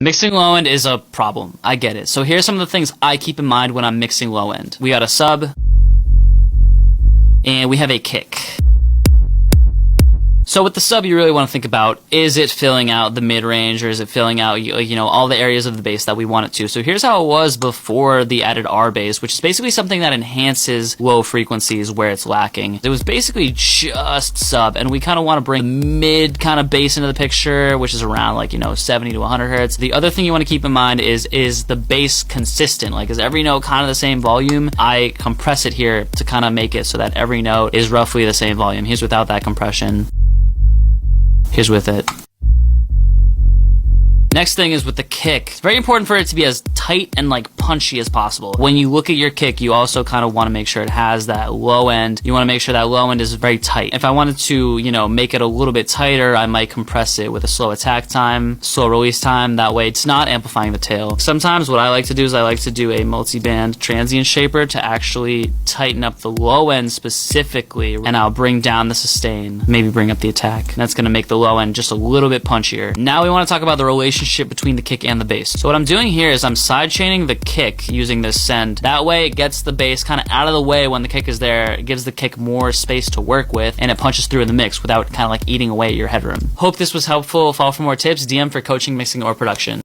Mixing low end is a problem. I get it. So here's some of the things I keep in mind when I'm mixing low end. We got a sub, and we have a kick. So with the sub, you really want to think about, is it filling out the mid-range, or is it filling out, you know, all the areas of the bass that we want it to? So here's how it was before the added RBass, which is basically something that enhances low frequencies where it's lacking. It was basically just sub, and we kind of want to bring mid kind of bass into the picture, which is around like, you know, 70 to 100 hertz. The other thing you want to keep in mind is the bass consistent? Like, is every note kind of the same volume? I compress it here to kind of make it so that every note is roughly the same volume. Here's without that compression. Here's with it. Next thing is with the kick. It's very important for it to be as tight and like punchy as possible. When you look at your kick, you also kind of want to make sure it has that low end. You want to make sure that low end is very tight. If I wanted to, you know, make it a little bit tighter, I might compress it with a slow attack time, slow release time. That way it's not amplifying the tail. Sometimes what I like to do is I like to do a multi-band transient shaper to actually tighten up the low end specifically, and I'll bring down the sustain, maybe bring up the attack. And that's going to make the low end just a little bit punchier. Now we want to talk about the relationship between the kick and the bass. So what I'm doing here is I'm sidechaining the kick using this send. That way it gets the bass kind of out of the way when the kick is there. It gives the kick more space to work with, and it punches through in the mix without kind of like eating away at your headroom. Hope this was helpful. Follow for more tips. DM for coaching, mixing, or production.